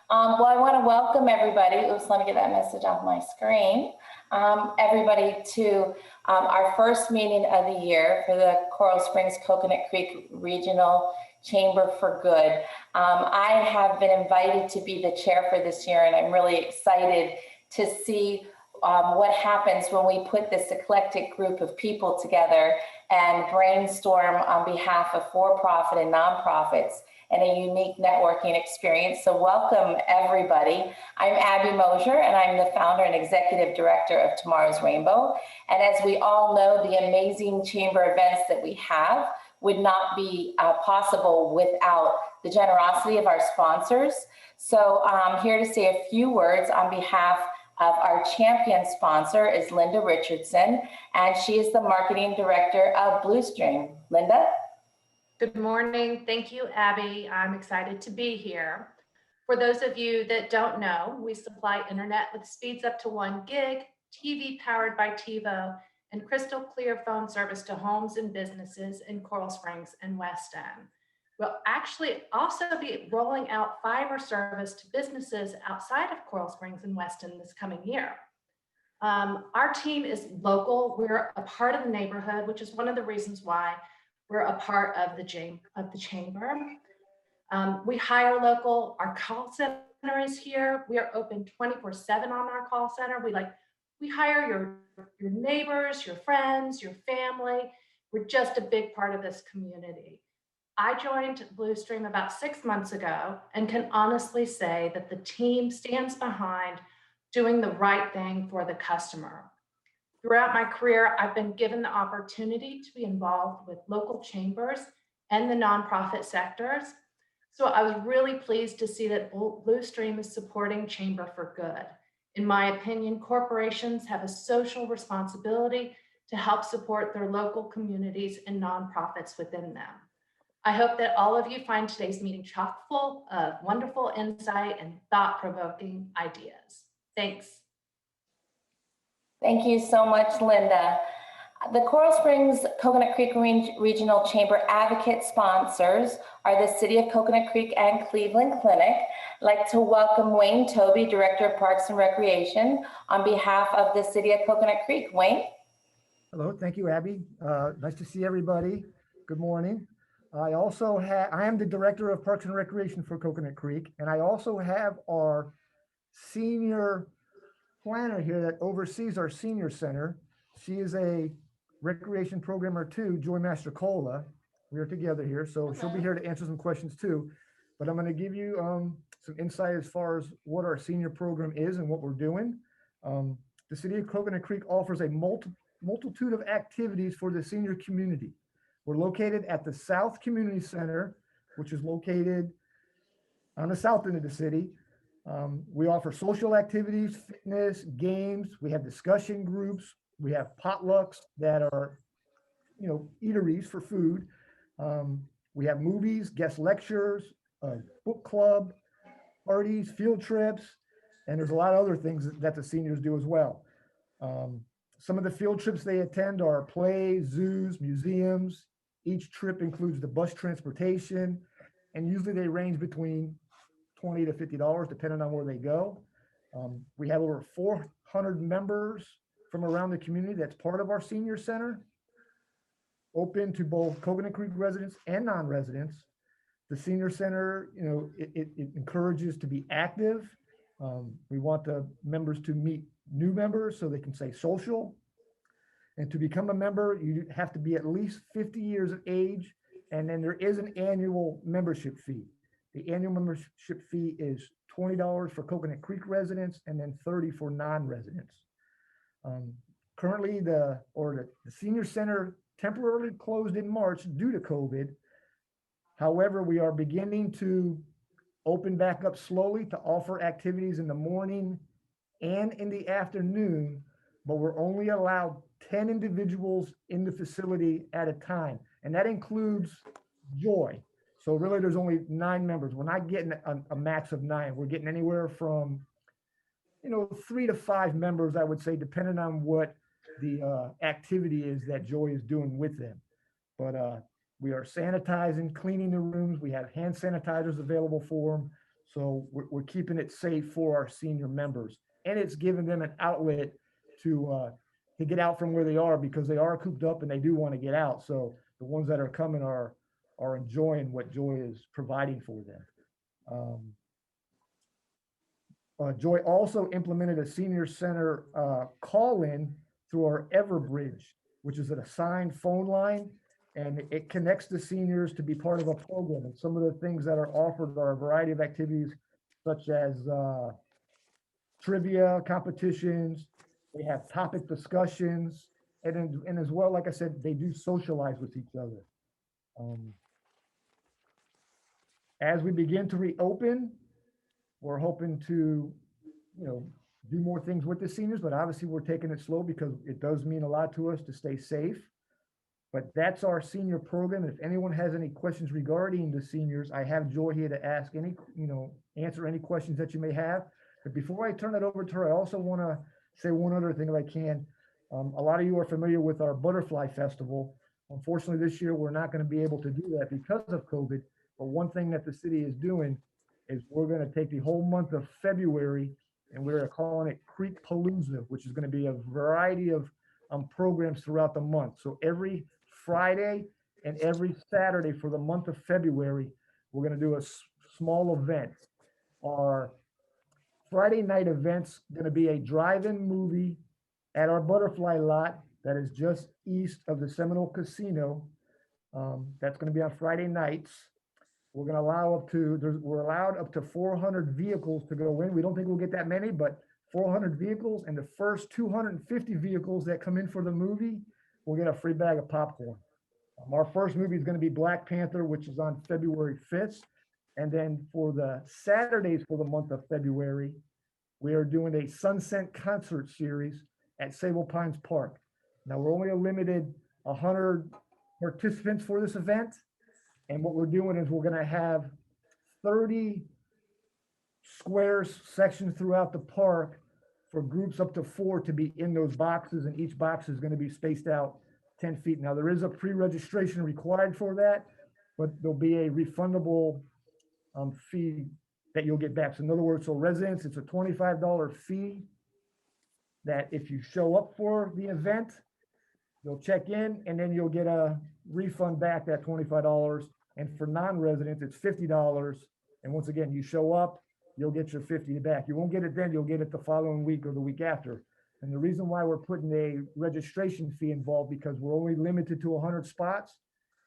Well, I want to welcome everybody. Oops, let me get that message off my screen. Everybody to our first meeting of the year for the Coral Springs Coconut Creek Regional Chamber for Good. I have been invited to be the chair for this year, and I'm really excited to see what happens when we put this eclectic group of people together and brainstorm on behalf of for-profit and nonprofits and a unique networking experience. So welcome everybody. I'm Abby Mosier, and I'm the founder and executive director of Tomorrow's Rainbow. And as we all know, the amazing chamber events that we have would not be possible without the generosity of our sponsors. So I'm here to say a few words on behalf of our champion sponsor is Linda Richardson, and she is the marketing director of Bluestream. Linda? Good morning. Thank you, Abby. I'm excited to be here. For those of you that don't know, we supply internet with speeds up to 1 gig, TV powered by TiVo, and crystal clear phone service to homes and businesses in Coral Springs and West End. We'll actually also be rolling out fiber service to businesses outside of Coral Springs and West End this coming year. Our team is local. We're a part of the neighborhood, which is one of the reasons why we're a part of the chamber. We hire local. Our call center is here. We are open 24/7 on our call center. We hire your neighbors, your friends, your family. We're just a big part of this community. I joined Bluestream about 6 months ago and can honestly say that the team stands behind doing the right thing for the customer. Throughout my career, I've been given the opportunity to be involved with local chambers and the nonprofit sectors. So I was really pleased to see that Bluestream is supporting Chamber for Good. In my opinion, corporations have a social responsibility to help support their local communities and nonprofits within them. I hope that all of you find today's meeting chock full of wonderful insight and thought-provoking ideas. Thanks. Thank you so much, Linda. The Coral Springs Coconut Creek Regional Chamber advocate sponsors are the City of Coconut Creek and Cleveland Clinic. I'd like to welcome Wayne Toby, Director of Parks and Recreation, on behalf of the City of Coconut Creek. Wayne? Hello, thank you, Abby. Nice to see everybody. Good morning. I am the Director of Parks and Recreation for Coconut Creek, and I also have our senior planner here that oversees our senior center. She is a recreation programmer too, Joy Master Cola. We are together here, so she'll be here to answer some questions too. But I'm going to give you some insight as far as what our senior program is and what we're doing. The City of Coconut Creek offers a multitude of activities for the senior community. We're located at the South Community Center, which is located on the south end of the city. We offer social activities, fitness, games. We have discussion groups. We have potlucks that are, eateries for food. We have movies, guest lectures, book club, parties, field trips, and there's a lot of other things that the seniors do as well. Some of the field trips they attend are plays, zoos, museums. Each trip includes the bus transportation, and usually they range between $20 to $50, depending on where they go. We have over 400 members from around the community that's part of our senior center, open to both Coconut Creek residents and non-residents. The senior center, it encourages to be active. We want the members to meet new members so they can stay social. And to become a member, you have to be at least 50 years of age, and then there is an annual membership fee. The annual membership fee is $20 for Coconut Creek residents and then $30 for non-residents. Currently, the senior center temporarily closed in March due to COVID. However, we are beginning to open back up slowly to offer activities in the morning and in the afternoon, but we're only allowed 10 individuals in the facility at a time, and that includes Joy. So really, there's only 9 members. We're not getting a max of 9. We're getting anywhere from, 3 to 5 members, I would say, depending on what the activity is that Joy is doing with them. But we are sanitizing, cleaning the rooms. We have hand sanitizers available for them. So we're keeping it safe for our senior members, and it's giving them an outlet to get out from where they are, because they are cooped up and they do want to get out. So the ones that are coming are enjoying what Joy is providing for them. Joy also implemented a senior center call-in through our Everbridge, which is an assigned phone line, and it connects the seniors to be part of a program. And some of the things that are offered are a variety of activities, such as trivia competitions. They have topic discussions, and as well, like I said, they do socialize with each other. As we begin to reopen, we're hoping to, do more things with the seniors, but obviously we're taking it slow because it does mean a lot to us to stay safe. But that's our senior program. If anyone has any questions regarding the seniors, I have Joy here to ask answer any questions that you may have. But before I turn it over to her, I also want to say one other thing if I can. A lot of you are familiar with our Butterfly Festival. Unfortunately, this year we're not going to be able to do that because of COVID. But one thing that the city is doing is we're going to take the whole month of February and we're calling it Creek Palooza, which is going to be a variety of programs throughout the month. So every Friday and every Saturday for the month of February, we're going to do a small event. Our Friday night event's going to be a drive-in movie at our Butterfly lot that is just east of the Seminole Casino. That's going to be on Friday nights. We're going to allow we're allowed up to 400 vehicles to go in. We don't think we'll get that many, but 400 vehicles, and the first 250 vehicles that come in for the movie will get a free bag of popcorn. Our first movie is going to be Black Panther, which is on February 5th. And then for the Saturdays for the month of February, we are doing a Sunset concert series at Sable Pines Park. Now, we're only a limited 100 participants for this event. And what we're doing is we're going to have 30 squares sections throughout the park for groups up to 4 to be in those boxes, and each box is going to be spaced out 10 feet. Now, there is a pre-registration required for that, but there'll be a refundable fee that you'll get back. So in other words, so residents, it's a $25 fee that if you show up for the event, you'll check in and then you'll get a refund back, that $25. And for non-residents, it's $50. And once again, you show up, you'll get your $50 back. You won't get it then, you'll get it the following week or the week after. And the reason why we're putting a registration fee involved, because we're only limited to 100 spots.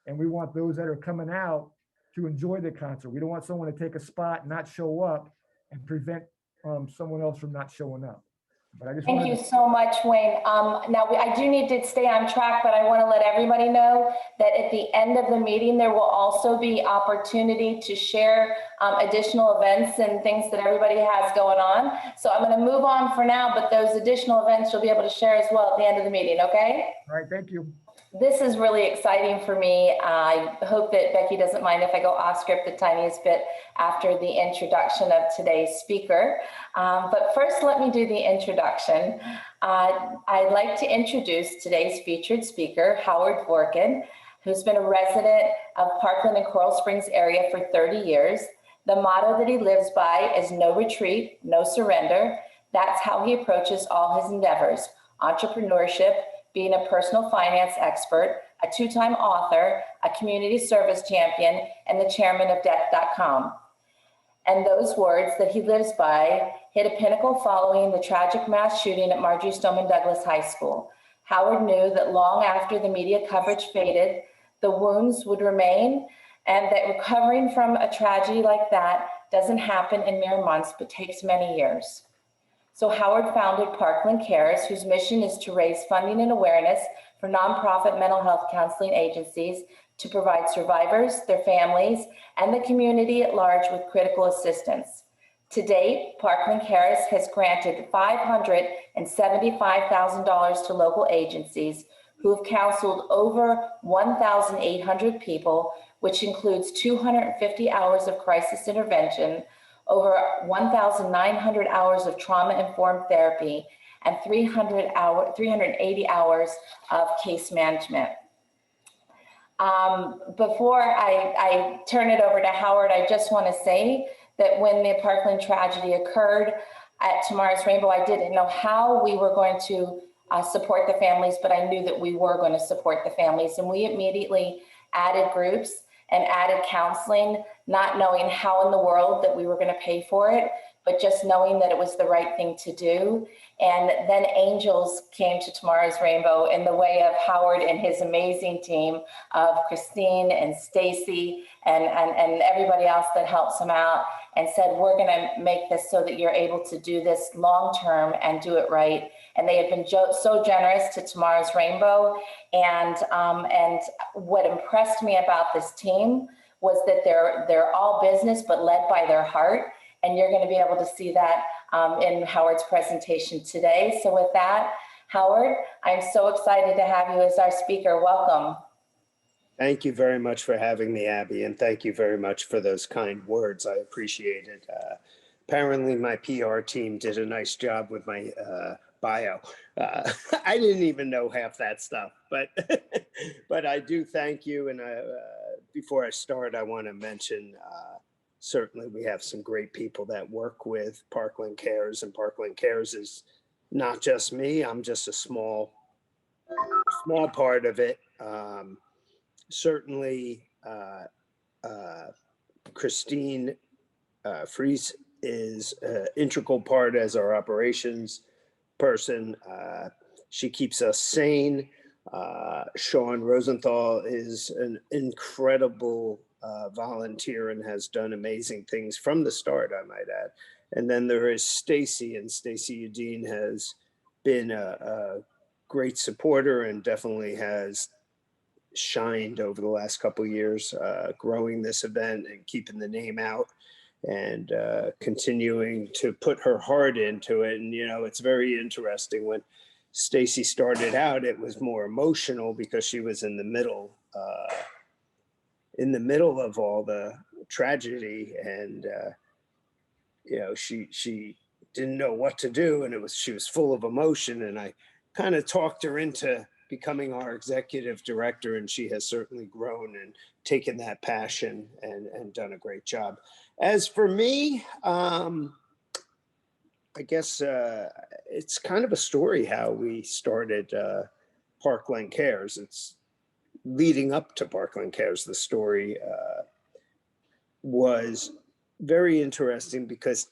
And we want those that are coming out to enjoy the concert. We don't want someone to take a spot, not show up, and prevent someone else from not showing up. But I just Thank you so much, Wayne. Now, I do need to stay on track, but I want to let everybody know that at the end of the meeting, there will also be opportunity to share additional events and things that everybody has going on. So I'm going to move on for now, but those additional events you'll be able to share as well at the end of the meeting, okay? All right, thank you. This is really exciting for me. I hope that Becky doesn't mind if I go off script the tiniest bit after the introduction of today's speaker. But first, let me do the introduction. I'd like to introduce today's featured speaker, Howard Dvorkin, who's been a resident of Parkland and Coral Springs area for 30 years. The motto that he lives by is no retreat, no surrender. That's how he approaches all his endeavors: entrepreneurship, being a personal finance expert, a 2-time author, a community service champion, and the chairman of Debt.com. And those words that he lives by hit a pinnacle following the tragic mass shooting at Marjory Stoneman Douglas High School. Howard knew that long after the media coverage faded, the wounds would remain, and that recovering from a tragedy like that doesn't happen in mere months, but takes many years. So Howard founded Parkland Cares, whose mission is to raise funding and awareness for nonprofit mental health counseling agencies to provide survivors, their families, and the community at large with critical assistance. To date, Parkland Cares has granted $575,000 to local agencies who have counseled over 1,800 people, which includes 250 hours of crisis intervention, over 1,900 hours of trauma-informed therapy, and 380 hours of case management. Before I turn it over to Howard, I just want to say that when the Parkland tragedy occurred at Tomorrow's Rainbow, I didn't know how we were going to support the families, but I knew that we were going to support the families. And we immediately added groups and added counseling, not knowing how in the world that we were going to pay for it, but just knowing that it was the right thing to do. And then angels came to Tomorrow's Rainbow in the way of Howard and his amazing team of Christine and Stacy and everybody else that helps him out, and said, we're going to make this so that you're able to do this long term and do it right. And they have been so generous to Tomorrow's Rainbow. And what impressed me about this team was that they're all business, but led by their heart. And you're going to be able to see that in Howard's presentation today. So with that, Howard, I'm so excited to have you as our speaker. Welcome. Thank you very much for having me, Abby, and thank you very much for those kind words. I appreciate it. Apparently, my PR team did a nice job with my bio. I didn't even know half that stuff, but but I do thank you. And before I start, I want to mention certainly we have some great people that work with Parkland Cares, and Parkland Cares is not just me. I'm just a small part of it. Certainly, Christine Fries is an integral part as our operations person. She keeps us sane. Sean Rosenthal is an incredible volunteer and has done amazing things from the start, I might add. And then there is Stacy, and Stacy Udine has been a great supporter and definitely has shined over the last couple of years, growing this event and keeping the name out and continuing to put her heart into it. And, you know, it's very interesting. When Stacy started out, it was more emotional because she was in the middle of all the tragedy, and you know, she didn't know what to do, and she was full of emotion. And I kind of talked her into becoming our executive director, and she has certainly grown and taken that passion and done a great job. As for me, I guess it's kind of a story how we started Parkland Cares. It's leading up to Parkland Cares. The story was very interesting because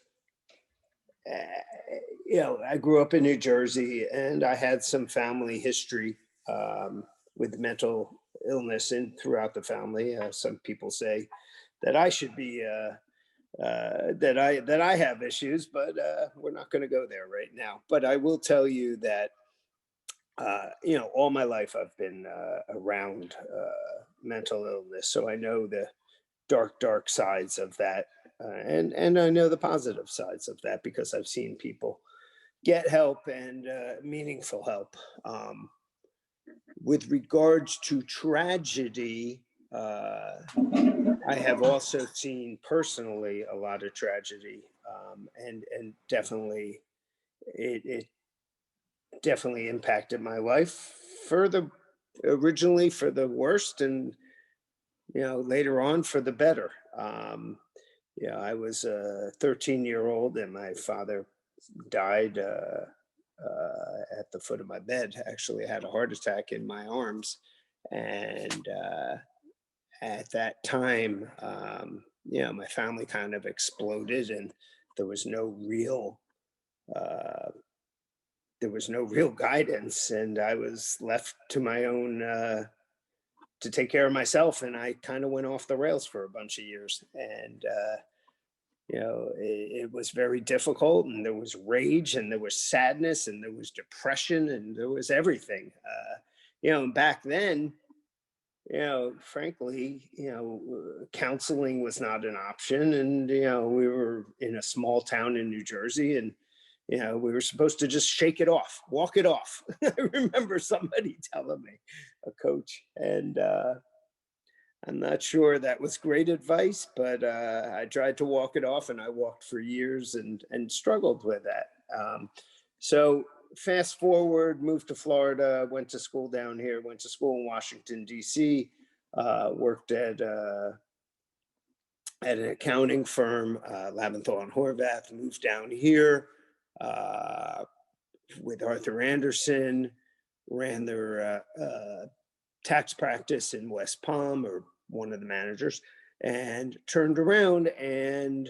you know, I grew up in New Jersey, and I had some family history with mental illness throughout the family. Some people say that I should be that I have issues, but we're not going to go there right now. But I will tell you that you know, all my life I've been around mental illness, so I know the dark sides of that, and I know the positive sides of that because I've seen people get help and meaningful help. With regards to tragedy, I have also seen personally a lot of tragedy, and definitely it definitely impacted my life originally for the worst, and you know, later on for the better. You know, I was a 13-year-old and my father died at the foot of my bed. Actually, I had a heart attack in my arms, and at that time, you know, my family kind of exploded, and there was no real uh, guidance, and I was left to my own to take care of myself, and I kind of went off the rails for a bunch of years, and you know, it was very difficult, and there was rage, and there was sadness, and there was depression, and there was everything. You know, and back then, you know, frankly, you know, counseling was not an option, and you know, we were in a small town in New Jersey, and you know, we were supposed to just shake it off, walk it off. I remember somebody telling me, a coach, and I'm not sure that was great advice, but I tried to walk it off, and I walked for years and struggled with that. So fast forward, moved to Florida, went to school down here, went to school in Washington, D.C., worked at at an accounting firm, Labenthal and Horvath, moved down here uh, with Arthur Anderson, ran their tax practice in West Palm, or one of the managers, and turned around and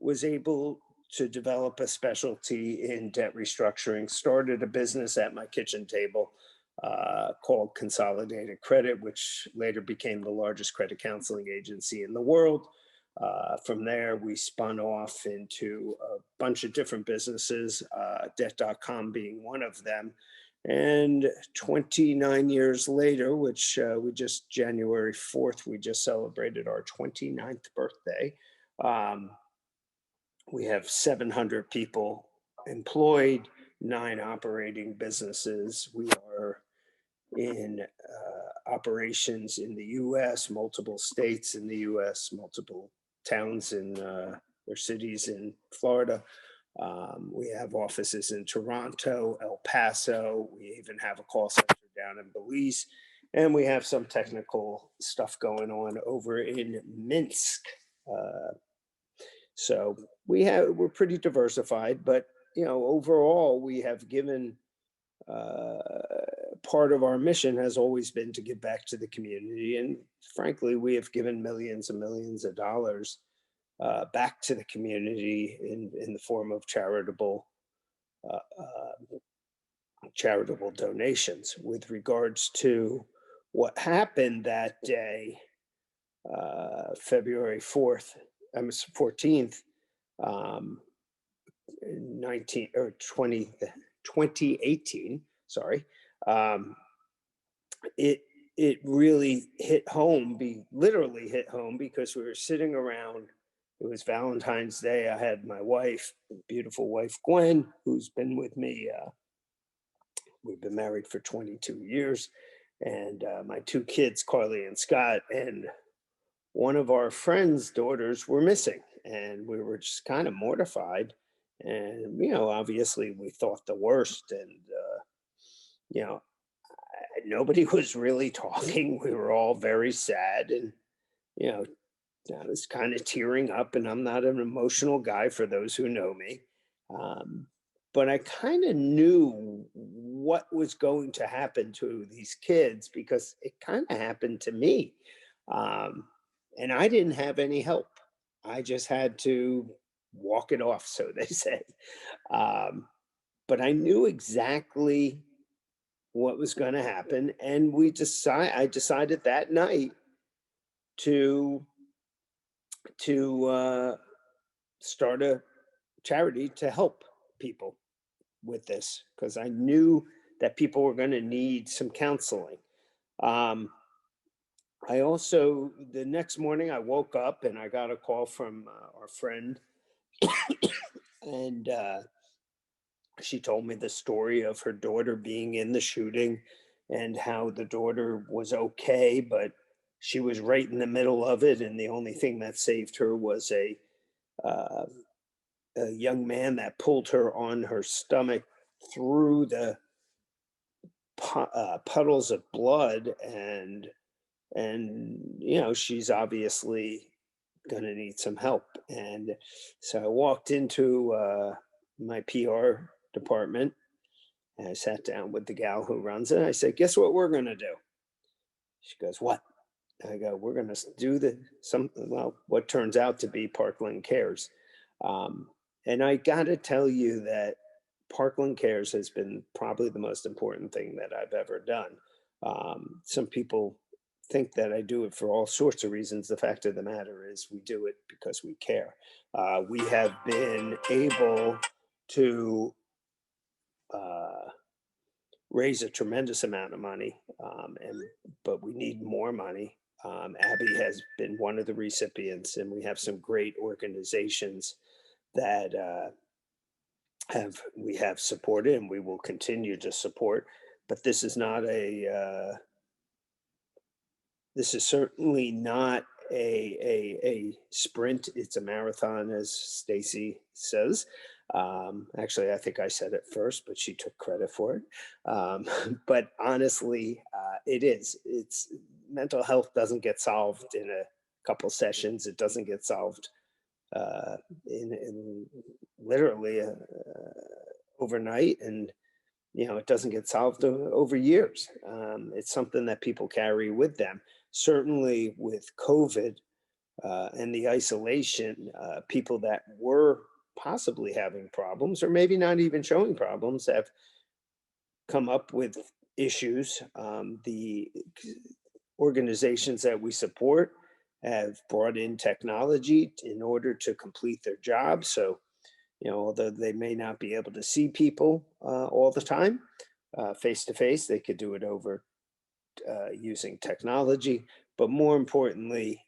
was able to develop a specialty in debt restructuring, started a business at my kitchen table called Consolidated Credit, which later became the largest credit counseling agency in the world. From there, we spun off into a bunch of different businesses, Debt.com being one of them. And 29 years later, which we just January 4th, we just celebrated our 29th birthday. We have 700 people employed, 9 operating businesses. We are in operations in the US, multiple states in the US, multiple towns in or cities in Florida. We have offices in Toronto, El Paso. We even have a call center down in Belize. And we have some technical stuff going on over in Minsk. So we're pretty diversified, but overall we have given part of our mission has always been to give back to the community, and frankly, we have given millions and millions of dollars back to the community in the form of charitable donations. With regards to what happened that day, February 4th, 14th, 19 or 20, 2018, sorry, it really hit home, literally hit home, because we were sitting around. It was Valentine's Day. I had my wife, beautiful wife Gwen, who's been with me. We've been married for 22 years, and my 2 kids, Carly and Scott, and one of our friends' daughters were missing, and we were just kind of mortified. And obviously, we thought the worst, and you know, nobody was really talking. We were all very sad, and you know, I was kind of tearing up. And I'm not an emotional guy, for those who know me, but I kind of knew what was going to happen to these kids, because it kind of happened to me, and I didn't have any help. I just had to walk it off, so they say. Um, but I knew exactly what was going to happen, and I decided that night to start a charity to help people with this, because I knew that people were going to need some counseling. Um, I also, the next morning, I woke up and I got a call from our friend, and she told me the story of her daughter being in the shooting, and how the daughter was okay, but she was right in the middle of it, and the only thing that saved her was uh, a young man that pulled her on her stomach through the puddles of blood, and she's obviously going to need some help. And so I walked into my PR department, and I sat down with the gal who runs it. I said, guess what we're going to do? She goes, what? I go, we're going to do what turns out to be Parkland Cares. And I got to tell you that Parkland Cares has been probably the most important thing that I've ever done. Some people think that I do it for all sorts of reasons. The fact of the matter is, we do it because we care. We have been able to raise a tremendous amount of money, but we need more money. Abby has been one of the recipients, and we have some great organizations that we have supported, and we will continue to support. But this is not this is certainly not a sprint. It's a marathon, as Stacy says. Actually, I think I said it first, but she took credit for it. But honestly, it is. It's mental health doesn't get solved in couple sessions. It doesn't get solved in literally overnight, and it doesn't get solved over years. It's something that people carry with them. Certainly with COVID and the isolation, people that were possibly having problems, or maybe not even showing problems, have come up with issues. The organizations that we support have brought in technology in order to complete their jobs. So, although they may not be able to see people all the time face to face, they could do it over using technology. But more importantly,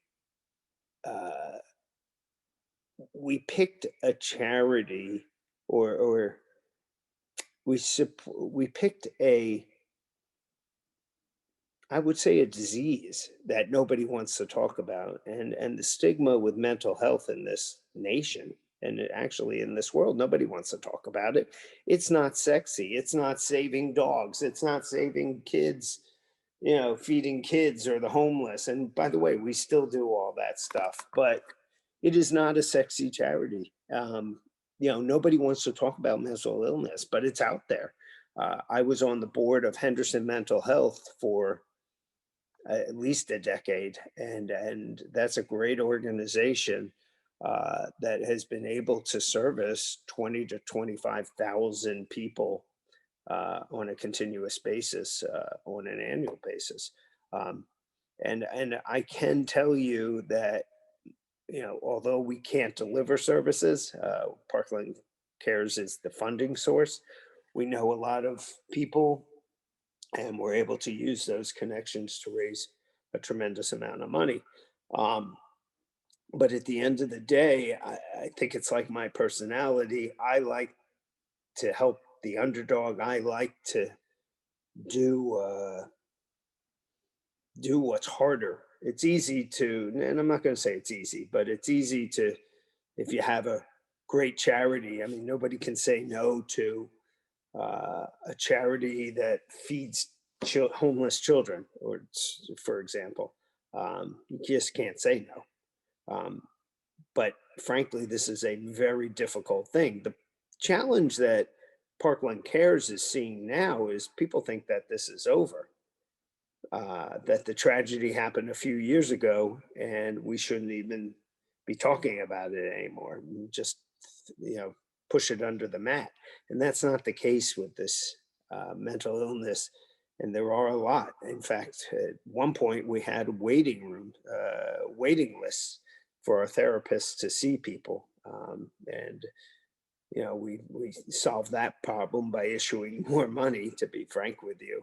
we picked a charity, or we picked I would say a disease that nobody wants to talk about. And the stigma with mental health in this nation, and actually in this world, nobody wants to talk about it. It's not sexy. It's not saving dogs. It's not saving kids, feeding kids or the homeless. And by the way, we still do all that stuff, but it is not a sexy charity. Nobody wants to talk about mental illness, but it's out there. I was on the board of Henderson Mental Health for at least a decade, and that's a great organization that has been able to service 20 to 25,000 people on a continuous basis, on an annual basis. And I can tell you that, although we can't deliver services, Parkland Cares is the funding source. We know a lot of people, and we're able to use those connections to raise a tremendous amount of money. But at the end of the day, I think it's like my personality. I like to help the underdog. I like to do what's harder. It's easy to, and I'm not going to say it's easy, but it's easy to, if you have a great charity. I mean, nobody can say no to a charity that feeds homeless children, or for example. You just can't say no. But frankly, this is a very difficult thing. The challenge that Parkland Cares is seeing now is people think that this is over, that the tragedy happened a few years ago and we shouldn't even be talking about it anymore. Just, push it under the mat. And that's not the case with this mental illness. And there are a lot. In fact, at one point we had waiting lists for our therapists to see people. We solved that problem by issuing more money, to be frank with you,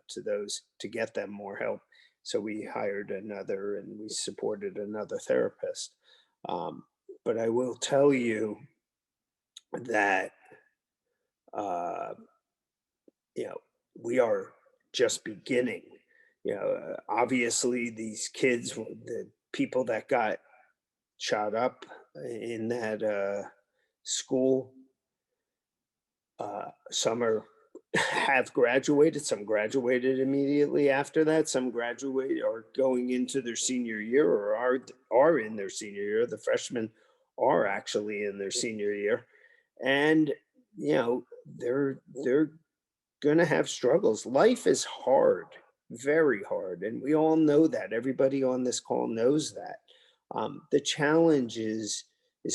to those, to get them more help. So we hired another, and we supported another therapist. But I will tell you that, we are just beginning. Obviously these kids, the people that got shot up in that school, some have graduated, some graduated immediately after that, some graduate or going into their senior year, or are in their senior year. The freshmen are actually in their senior year, and they're gonna have struggles. Life is hard, very hard, and we all know that. Everybody on this call knows that. The challenge is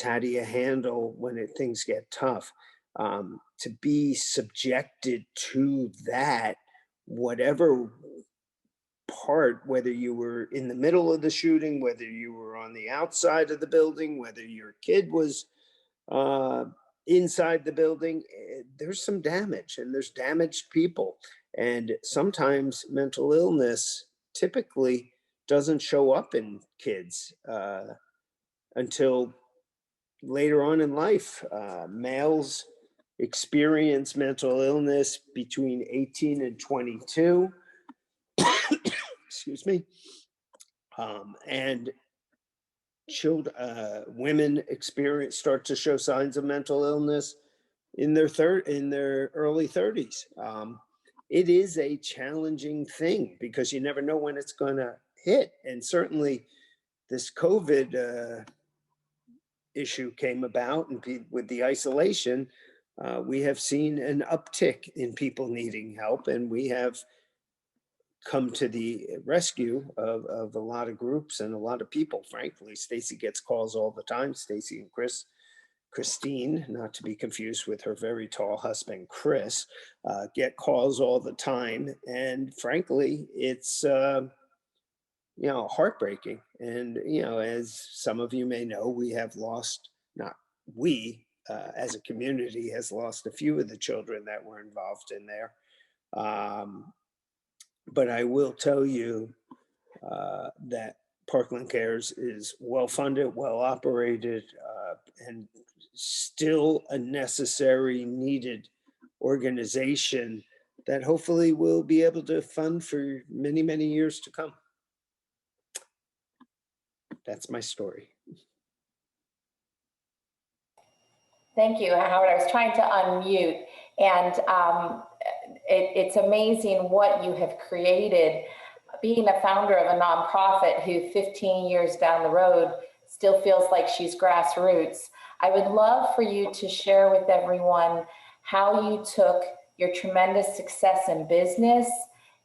how do you handle when things get tough? To be subjected to that, whatever part, whether you were in the middle of the shooting, whether you were on the outside of the building, whether your kid was inside the building, there's some damage, and there's damaged people. And sometimes mental illness typically doesn't show up in kids until later on in life. Males experience mental illness between 18 and 22. Excuse me. And women start to show signs of mental illness in their early 30s. It is a challenging thing because you never know when it's going to hit, and certainly this COVID issue came about, and with the isolation, we have seen an uptick in people needing help, and we have come to the rescue of a lot of groups and a lot of people. Frankly, Stacy gets calls all the time. Stacy and Christine, not to be confused with her very tall husband, Chris, get calls all the time. And frankly, it's, heartbreaking. And, as some of you may know, we have lost, not we, as a community has lost a few of the children that were involved in there. But I will tell you that Parkland Cares is well funded, well operated, and still a necessary, needed organization that hopefully will be able to fund for many, many years to come. That's my story. Thank you, Howard. I was trying to unmute, and it's amazing what you have created. Being a founder of a nonprofit who 15 years down the road still feels like she's grassroots. I would love for you to share with everyone how you took your tremendous success in business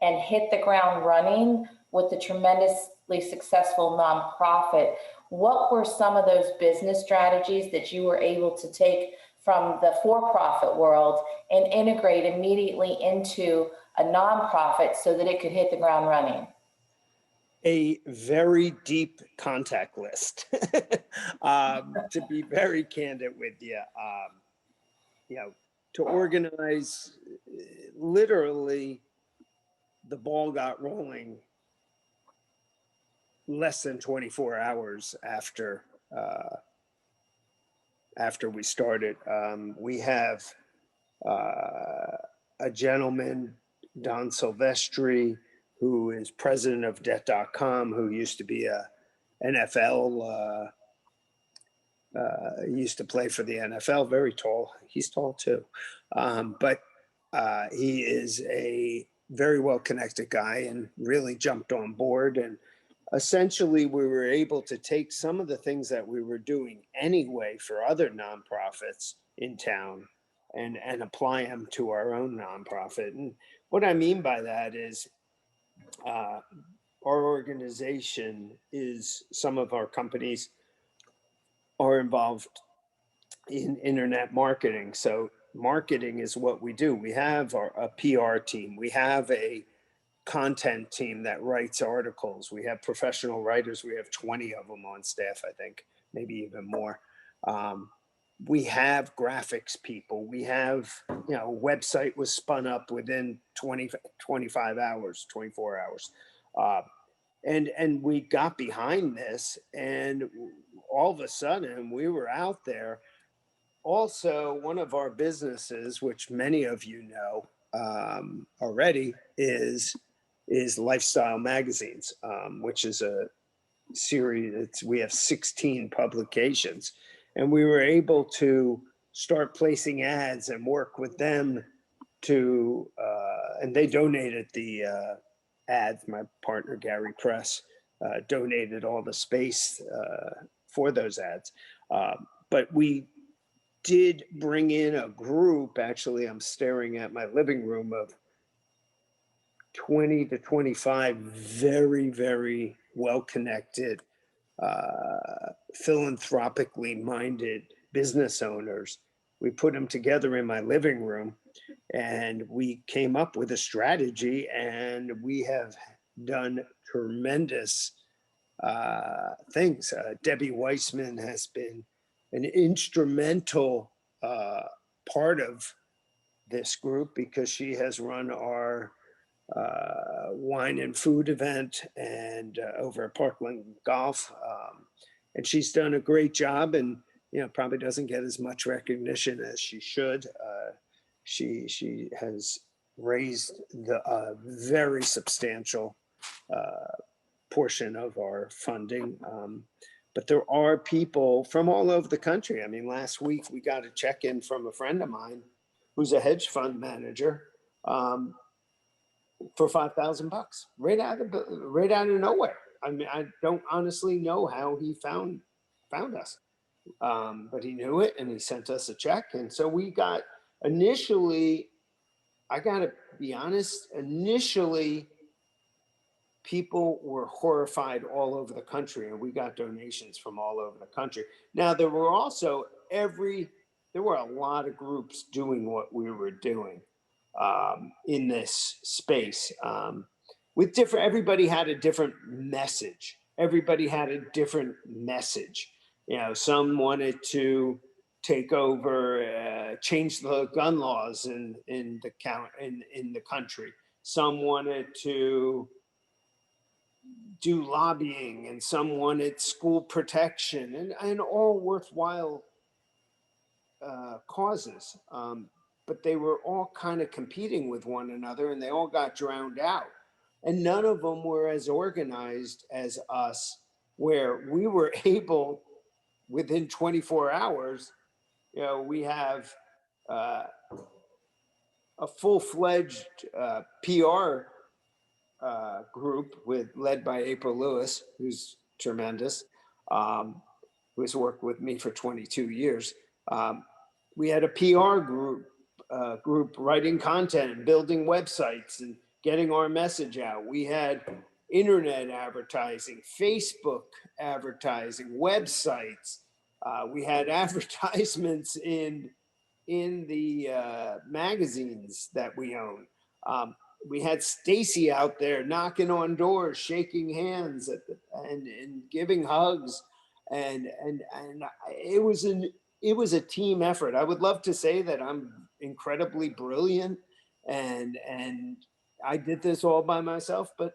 and hit the ground running with the tremendously successful nonprofit. What were some of those business strategies that you were able to take from the for-profit world and integrate immediately into a nonprofit so that it could hit the ground running? A very deep contact list, to be very candid with you. To organize, literally, the ball got rolling less than 24 hours after we started. We have a gentleman, Don Silvestri, who is president of Debt.com, who used to be a NFL, used to play for the NFL, very tall. He's tall too. But he is a very well-connected guy and really jumped on board. And essentially, we were able to take some of the things that we were doing anyway for other nonprofits in town and apply them to our own nonprofit. And what I mean by that is our organization some of our companies are involved in internet marketing. So marketing is what we do. We have a PR team. We have a content team that writes articles. We have professional writers. We have 20 of them on staff, I think, maybe even more. We have graphics people. We have, website was spun up within 25 hours, 24 hours. And we got behind this, and all of a sudden we were out there. Also, one of our businesses, which many of you know already, is Lifestyle Magazines, which is a series. We have 16 publications, and we were able to start placing ads and work with them to, and they donated the ads. My partner, Gary Press, donated all the space for those ads. But we did bring in a group. Actually, I'm staring at my living room of 20 to 25 very, very well-connected, philanthropically minded business owners. We put them together in my living room, and we came up with a strategy, and we have done tremendous things. Debbie Weissman has been an instrumental part of this group because she has run our wine and food event and over at Parkland Golf. And she's done a great job, and probably doesn't get as much recognition as she should. She has raised the very substantial portion of our funding. But there are people from all over the country. I mean, last week we got a check-in from a friend of mine who's a hedge fund manager for $5,000 right out of nowhere. I mean, I don't honestly know how he found us. But he knew it and he sent us a check. And so we got initially, I gotta be honest, initially people were horrified all over the country, and we got donations from all over the country. Now there were also there were a lot of groups doing what we were doing in this space, with different. Everybody had a different message. Everybody had a different message. You know, some wanted to take over, change the gun laws in the country. Some wanted to do lobbying, and some wanted school protection, and all worthwhile causes. But they were all kind of competing with one another, and they all got drowned out. And none of them were as organized as us, where we were able, within 24 hours, you know, we have uh, a full-fledged PR group led by April Lewis, who's tremendous, who has worked with me for 22 years. We had a PR group writing content and building websites and getting our message out. We had internet advertising, Facebook advertising, websites. We had advertisements in the magazines that we own. We had Stacy out there knocking on doors, shaking hands and giving hugs, and it was a team effort. I would love to say that I'm incredibly brilliant and I did this all by myself, but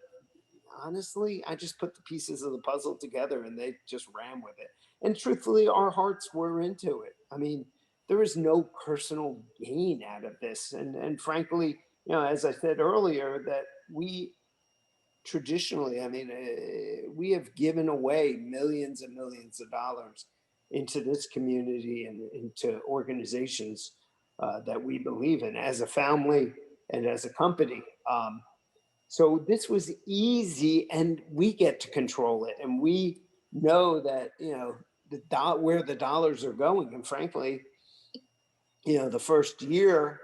honestly, I just put the pieces of the puzzle together and they just ran with it. And truthfully, our hearts were into it. I mean, there is no personal gain out of this. And frankly, you know, as I said earlier, that we traditionally, I mean, we have given away millions and millions of dollars into this community and into organizations that we believe in as a family and as a company. So this was easy, and we get to control it, and we know that, you know, where the dollars are going. And frankly, you know, the first year,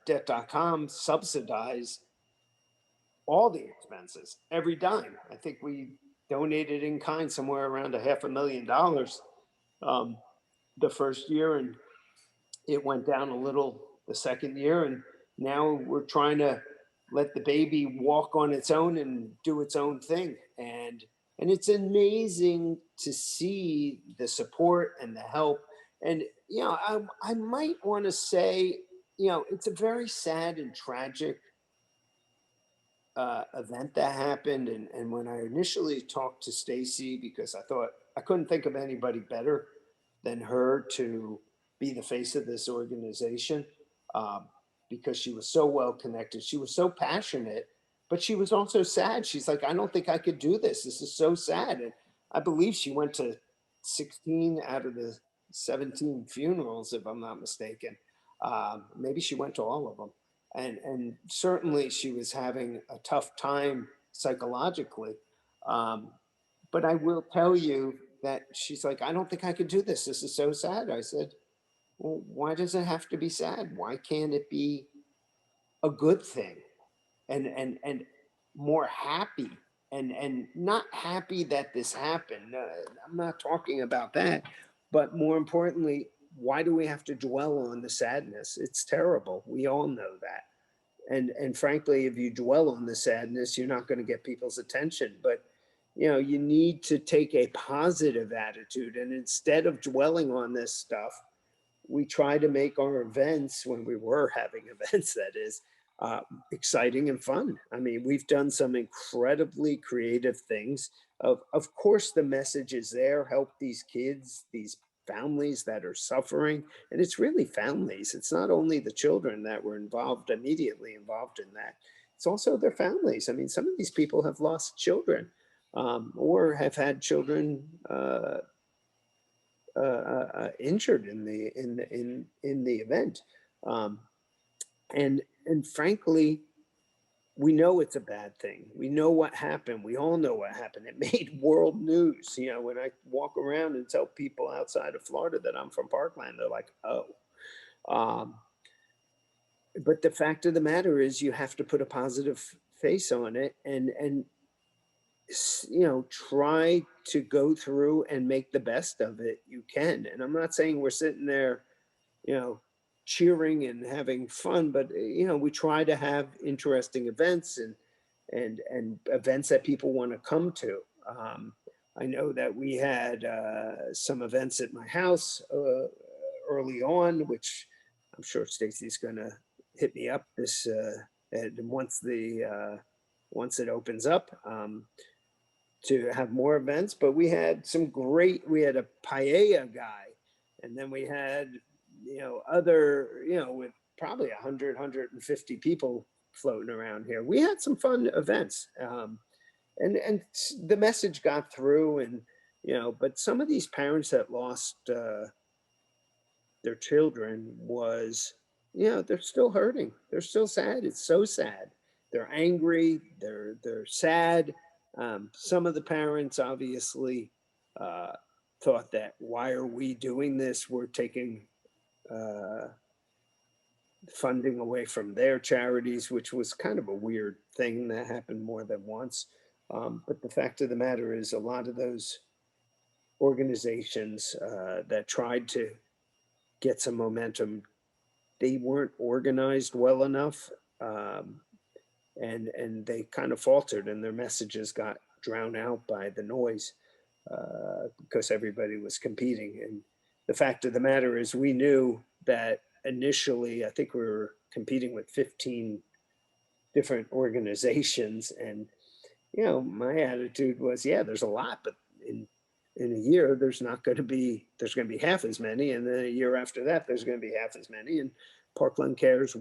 debt.com subsidized all the expenses, every dime. I think we donated in kind somewhere around $500,000 the first year, and it went down a little the second year, and now we're trying to let the baby walk on its own and do its own thing. And it's amazing to see the support and the help. And you know, I might want to say, you know, it's a very sad and tragic event that happened. And when I initially talked to Stacy, because I thought I couldn't think of anybody better than her to be the face of this organization, um, because she was so well connected. She was so passionate, but she was also sad. She's like, I don't think I could do this. This is so sad. And I believe she went to 16 out of the 17 funerals, if I'm not mistaken. Maybe she went to all of them. And certainly she was having a tough time psychologically. Um, but I will tell you that she's like, I don't think I could do this. This is so sad. I said, well, why does it have to be sad? Why can't it be a good thing and more happy and not happy that this happened? I'm not talking about that, but more importantly, why do we have to dwell on the sadness? It's terrible. We all know that. And frankly, if you dwell on the sadness, you're not going to get people's attention. But you know, you need to take a positive attitude, and instead of dwelling on this stuff, we try to make our events, when we were having events, that is, uh, exciting and fun. I mean, we've done some incredibly creative things. Of course, the message is there: help these kids, these families that are suffering. And it's really families. It's not only the children that were immediately involved in that. It's also their families. I mean, some of these people have lost children, or have had children injured in the event, um, and frankly, we know it's a bad thing. We know what happened. We all know what happened. It made world news. You know, when I walk around and tell people outside of Florida that I'm from Parkland, they're like, oh. Um, but the fact of the matter is you have to put a positive face on it and you know, try to go through and make the best of it you can. And I'm not saying we're sitting there, you know, cheering and having fun, but you know, we try to have interesting events and events that people want to come to. I know that we had some events at my house early on, which I'm sure Stacy's gonna hit me up this and once it opens up. To have more events, but we had we had a paella guy, and then we had, you know, other, you know, with probably 150 people floating around here. We had some fun events. And the message got through and, you know, but some of these parents that lost their children was, you know, they're still hurting. They're still sad. It's so sad. They're angry. They're sad. Some of the parents obviously uh, thought that why are we doing this? We're taking uh, funding away from their charities, which was kind of a weird thing that happened more than once. But the fact of the matter is, a lot of those organizations that tried to get some momentum, they weren't organized well enough, um, and they kind of faltered, and their messages got drowned out by the noise because everybody was competing. And the fact of the matter is, we knew that initially, I think we were competing with 15 different organizations, and you know, my attitude was, yeah, there's a lot, but in a year, there's going to be half as many, and then a year after that, there's going to be half as many, and Parkland Cares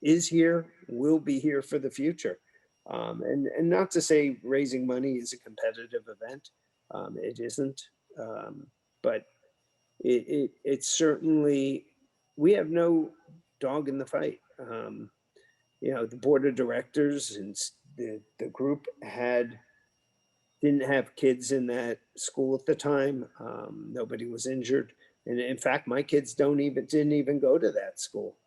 is here, will be here for the future, and not to say raising money is a competitive event, it isn't, but it certainly, we have no dog in the fight. You know, the board of directors and the group didn't have kids in that school at the time. Nobody was injured. And in fact, my kids didn't even go to that school.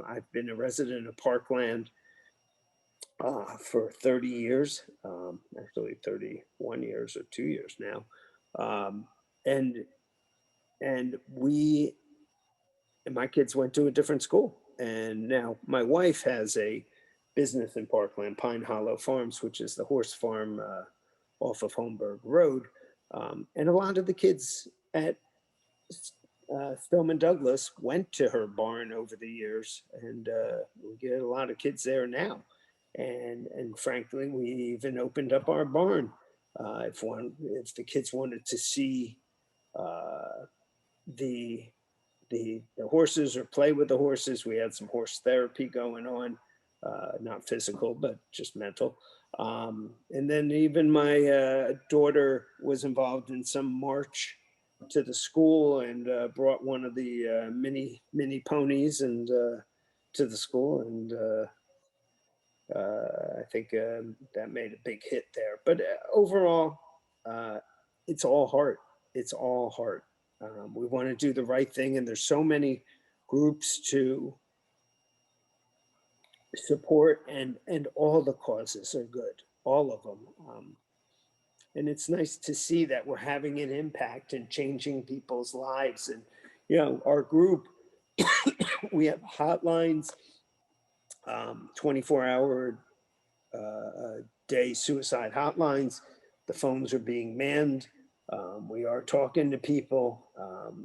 I've been a resident of Parkland for 30 years, actually 31 years or 2 years now. Um, and and we and my kids went to a different school. And now my wife has a business in Parkland, Pine Hollow Farms, which is the horse farm off of Holmberg Road. And a lot of the kids at Spelman Douglas went to her barn over the years, and we get a lot of kids there now. And frankly, we even opened up our barn if the kids wanted to see uh, the the horses or play with the horses. We had some horse therapy going on, not physical, but just mental. And then even my daughter was involved in some march to the school and brought one of the mini ponies and to the school, and I think that made a big hit there. But overall, uh, it's all heart. It's all heart. We want to do the right thing, and there's so many groups to support, and all the causes are good, all of them. And it's nice to see that we're having an impact and changing people's lives. And you know, our group, we have hotlines, 24-hour day suicide hotlines. The phones are being manned. We are talking to people.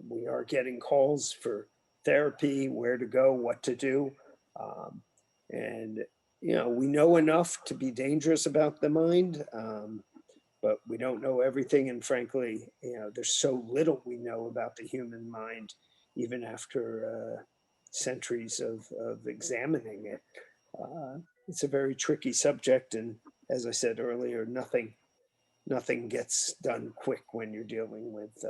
We are getting calls for therapy, where to go, what to do. And, you know, we know enough to be dangerous about the mind, but we don't know everything. And frankly, you know, there's so little we know about the human mind, even after centuries of examining it. It's a very tricky subject, and as I said earlier, nothing gets done quick when you're dealing with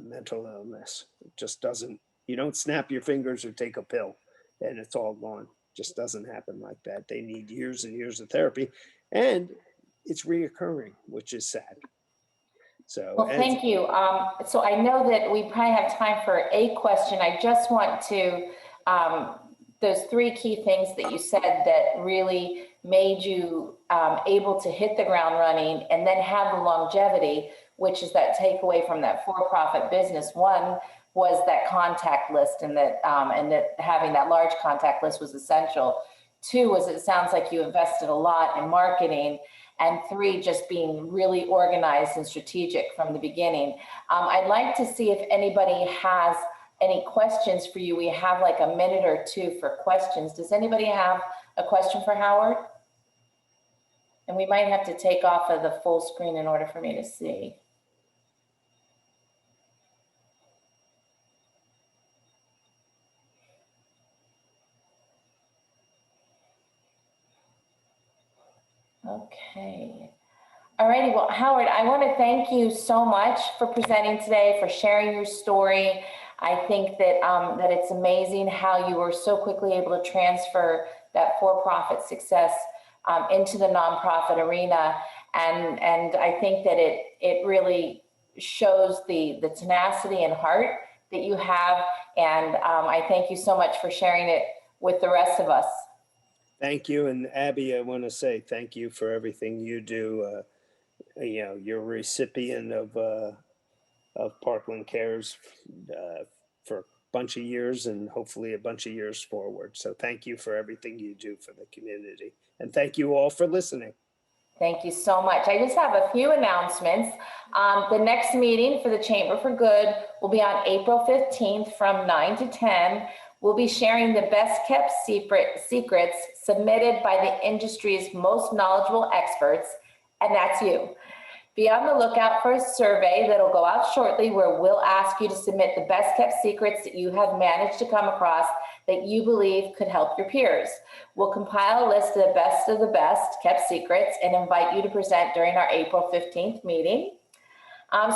mental illness. It just doesn't. You don't snap your fingers or take a pill, and it's all gone. just doesn't happen like that. They need years and years of therapy, and it's reoccurring, which is sad. So, Well, thank you. So I know that we probably have time for a question. I just want to, those three key things that you said that really made you able to hit the ground running and then have the longevity, which is that takeaway from that for-profit business. One was that contact list, and that having that large contact list was essential. Two was, it sounds like you invested a lot in marketing. And three, just being really organized and strategic from the beginning. I'd like to see if anybody has any questions for you. We have like a minute or two for questions. Does anybody have a question for Howard? And we might have to take off of the full screen in order for me to see. Okay. All righty. Well, Howard, I want to thank you so much for presenting today, for sharing your story. I think that that it's amazing how you were so quickly able to transfer that for-profit success into the nonprofit arena, and I think that it really shows the tenacity and heart that you have. And I thank you so much for sharing it with the rest of us. thank you. And Abby, I want to say thank you for everything you do. You know, you're a recipient of Parkland Cares for a bunch of years, and hopefully a bunch of years forward. So thank you for everything you do for the community. And thank you all for listening. Thank you so much. I just have a few announcements. The next meeting for the Chamber for Good will be on April 15th from 9 to 10. We'll be sharing the best kept secrets submitted by the industry's most knowledgeable experts, and that's you. Be on the lookout for a survey that'll go out shortly where we'll ask you to submit the best kept secrets that you have managed to come across that you believe could help your peers. We'll compile a list of the best kept secrets and invite you to present during our April 15th meeting.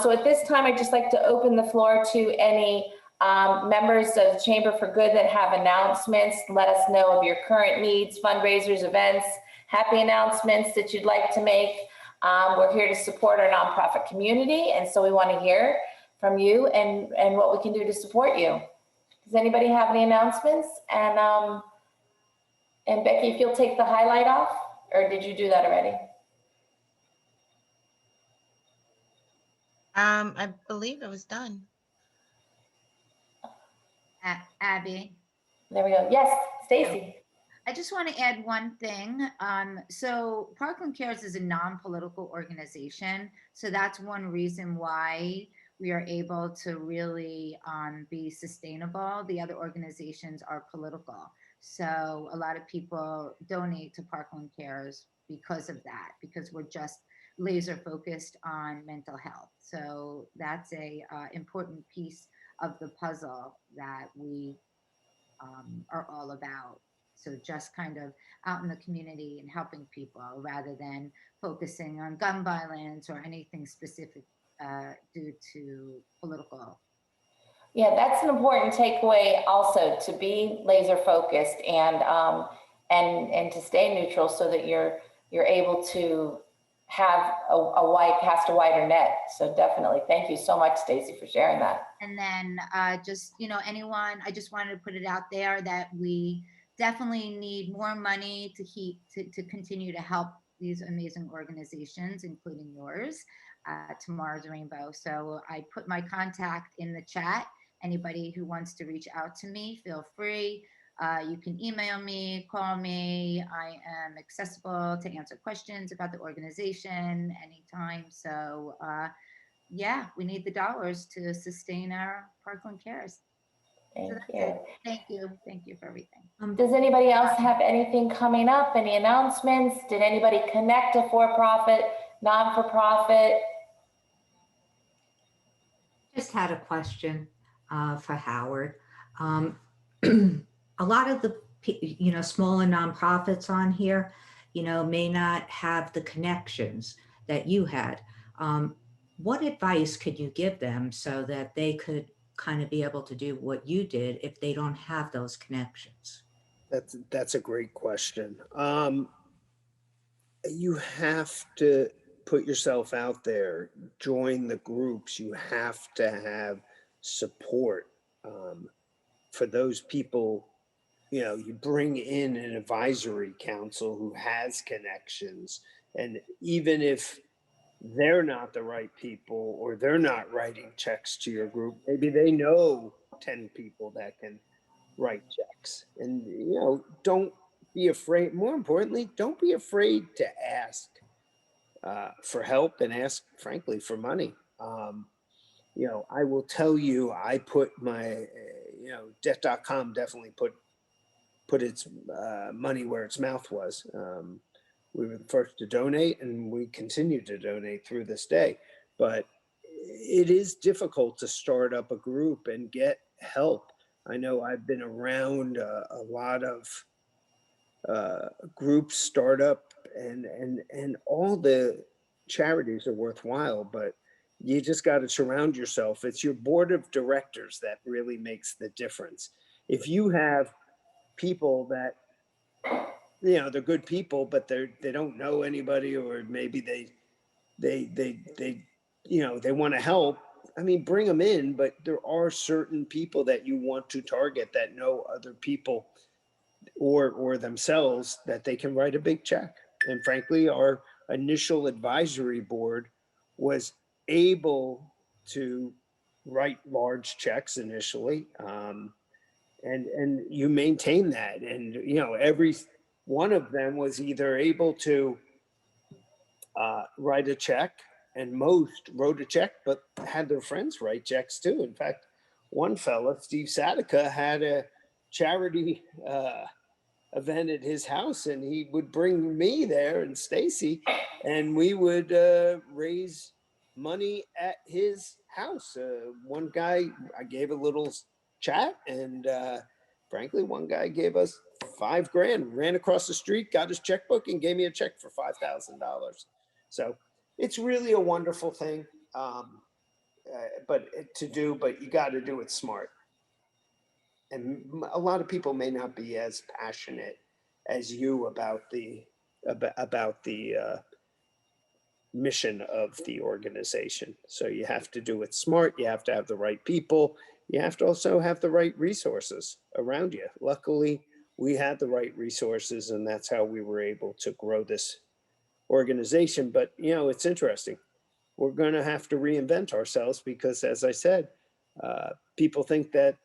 So at this time, I'd just like to open the floor to any members of the Chamber for Good that have announcements. Let us know of your current needs, fundraisers, events, happy announcements that you'd like to make. We're here to support our nonprofit community, and so we want to hear from you and what we can do to support you. Does anybody have any announcements? And Becky, if you'll take the highlight off, or did you do that already? I believe it was done. Abby, There we go. Yes, Stacy. I just want to add one thing. So Parkland Cares is a non-political organization. So that's one reason why we are able to really be sustainable. The other organizations are political. So a lot of people donate to Parkland Cares because of that, because we're just laser focused on mental health. So that's a important piece of the puzzle that we are all about. So just kind of out in the community and helping people rather than focusing on gun violence or anything specific due to political. Yeah, that's an important takeaway also, to be laser focused and to stay neutral so that you're able to have cast a wider net. So definitely, thank you so much, Stacy, for sharing that. And then just, anyone, I just wanted to put it out there that we definitely need more money to continue to help these amazing organizations, including yours, Tomorrow's Rainbow. So I put my contact in the chat. Anybody who wants to reach out to me, feel free. You can email me, call me. I am accessible to answer questions about the organization anytime. So yeah, we need the dollars to sustain our Parkland Cares. Thank So you. it. Thank you. Thank you for everything. Does anybody else have anything coming up? Any announcements? Did anybody connect a for-profit, non-for-profit? Just had a question for Howard. A lot of the smaller nonprofits on here, may not have the connections that you had. What advice could you give them so that they could kind of be able to do what you did if they don't have those connections? That's a great question. You have to put yourself out there, join the groups. You have to have support for those people. You know, you bring in an advisory council who has connections, and even if they're not the right people or they're not writing checks to your group, maybe they know 10 people that can write checks. And, you know, don't be afraid. More importantly, don't be afraid to ask for help and ask, frankly, for money. You know, I will tell you, I put my, you know, debt.com definitely put its money where its mouth was. We were the first to donate, and we continue to donate through this day. But it is difficult to start up a group and get help. I know I've been around a lot of groups, startup, and all the charities are worthwhile, but you just got to surround yourself. It's your board of directors that really makes the difference. If you have people that, you know, they're good people, but they don't know anybody, or maybe they you know, they want to help. I mean, bring them in, but there are certain people that you want to target that know other people or themselves, that they can write a big check. And frankly, our initial advisory board was able to write large checks initially. And you maintain that, and you know, every one of them was either able to write a check, and most wrote a check but had their friends write checks too. In fact, one fella, Steve Sadika, had a charity event at his house, and he would bring me there and Stacy, and we would raise money at his house. One guy, I gave a little chat, and frankly, one guy gave us $5,000, ran across the street, got his checkbook, and gave me a check for $5,000. So it's really a wonderful thing, but you got to do it smart. And a lot of people may not be as passionate as you about the mission of the organization. So you have to do it smart. You have to have the right people. You have to also have the right resources around you. Luckily, we had the right resources, and that's how we were able to grow this organization. But you know, it's interesting. We're going to have to reinvent ourselves because, as I said, people think that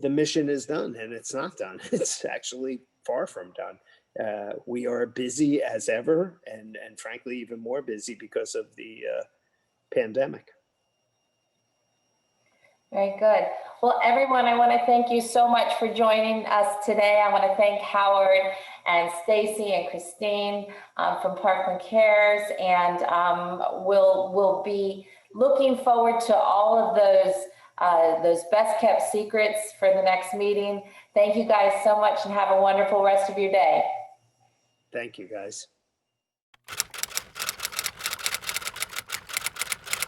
the mission is done, and it's not done. It's actually far from done. We are busy as ever, and frankly, even more busy because of the pandemic. Very good. Well, everyone, I want to thank you so much for joining us today. I want to thank Howard and Stacy and Christine from Parkland Cares, and we'll be looking forward to all of those best kept secrets for the next meeting. Thank you guys so much, and have a wonderful rest of your day. Thank you, guys.